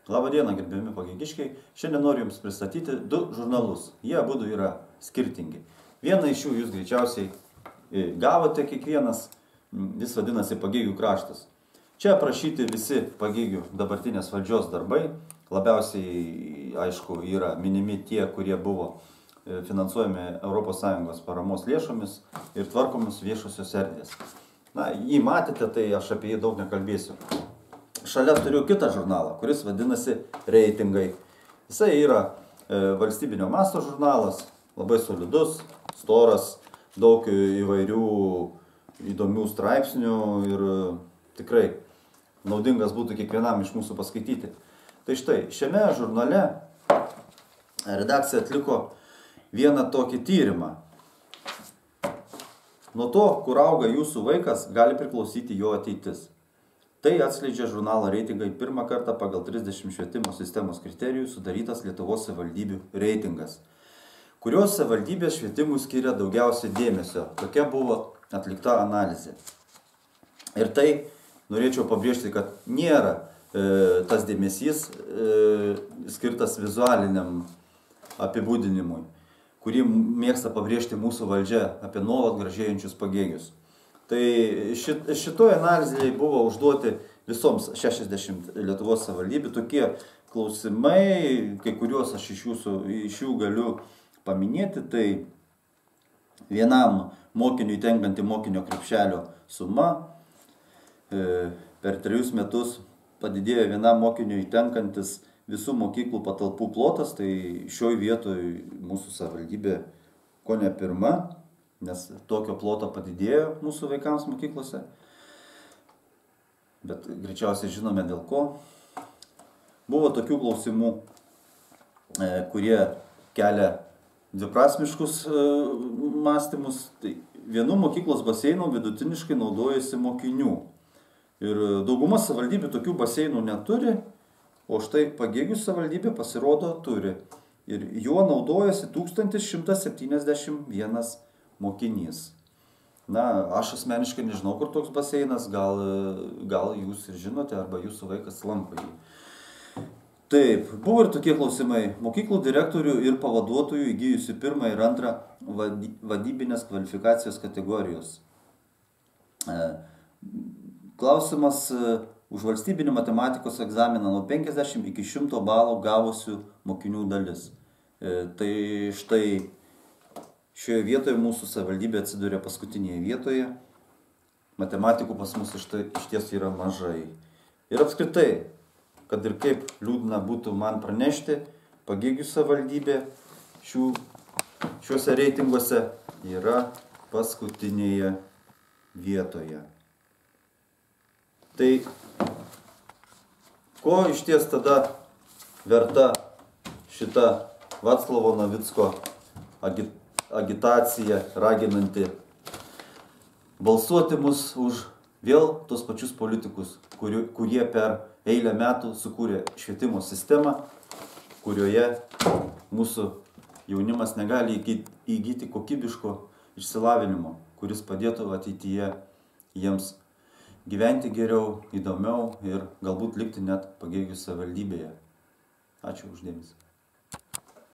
Labą dieną, gerbiami pagėgiškiai. Šiandien noriu Jums pristatyti du žurnalus. Jie abudu yra skirtingi. Vieną iš jų Jūs greičiausiai gavote kiekvienas, jis vadinasi Pagėgių kraštas. Čia aprašyti visi Pagėgių dabartinės valdžios darbai. Labiausiai, aišku, yra minimi tie, kurie buvo finansuojami ES paramos lėšomis ir tvarkomis viešosios erdvės. Na, jį matėte, tai aš apie jį daug nekalbėsiu. Šalia turiu kitą žurnalą, kuris vadinasi Reitingai. Jisai yra valstybinio masto žurnalas, labai solidus, storas, daug įvairių įdomių straipsnių ir tikrai naudingas būtų kiekvienam iš mūsų paskaityti. Tai štai, šiame žurnale redakcija atliko vieną tokį tyrimą. Nuo to, kur auga jūsų vaikas, gali priklausyti jo ateitis. Tai atskleidžia žurnalo Reitingai pirmą kartą pagal 30 švietimo sistemos kriterijų sudarytas Lietuvos savivaldybių reitingas, kurios savivaldybės švietimui skiria daugiausiai dėmesio. Tokia buvo atlikta analizė. Ir tai norėčiau pabrėžti, kad nėra tas dėmesys skirtas vizualiniam apibūdinimui, kurį mėgsta pabrėžti mūsų valdžia apie nuolat gražėjančius Pagėgius. Tai šitoje analizėje buvo užduoti visoms 60 Lietuvos savivaldybių tokie klausimai, kai kuriuos aš iš jų galiu paminėti. Tai vienam mokiniui tenkanti mokinio krepšelio suma per 3 metus padidėjo vienam mokiniui tenkantis visų mokyklų patalpų plotas, tai šioj vietoj mūsų savivaldybė kone pirma, nes tokio ploto padidėjo mūsų vaikams mokyklose, bet greičiausiai žinome dėl ko. Buvo tokių klausimų, kurie kelia dviprasmiškus mąstymus. Tai vienu mokyklos baseinu vidutiniškai naudojasi mokinių. Ir dauguma savivaldybių tokių baseinų neturi, o štai Pagėgių savivaldybė pasirodo turi. Ir juo naudojasi 1171 mokinys. Na, aš asmeniškai nežinau, kur toks baseinas, gal jūs ir žinote, arba jūsų vaikas lanko jį. Taip, buvo ir tokie klausimai. Mokyklų direktorių ir pavaduotojų įgijusių 1 ir 2 vadybinės kvalifikacijos kategorijos. Klausimas už valstybinį matematikos egzaminą nuo 50 iki 100 balų gavusių mokinių dalis. Tai štai šioje vietoje mūsų savivaldybė atsiduria paskutinėje vietoje. Matematikų pas mus iš ties yra mažai. Ir apskritai, kad ir kaip liūdna būtų man pranešti, Pagėgių savivaldybė šiuose reitinguose yra paskutinėje vietoje. Tai ko iš ties tada verta šita Vaclovo Navicko agitacija raginanti balsuoti mus už vėl tos pačius politikus, kurie per eilę metų sukūrė švietimo sistemą, kurioje mūsų jaunimas negali įgyti kokybiško išsilavinimo, kuris padėtų ateityje jiems gyventi geriau, įdomiau ir galbūt likti net Pagėgių savivaldybėje. Ačiū už dėmesį.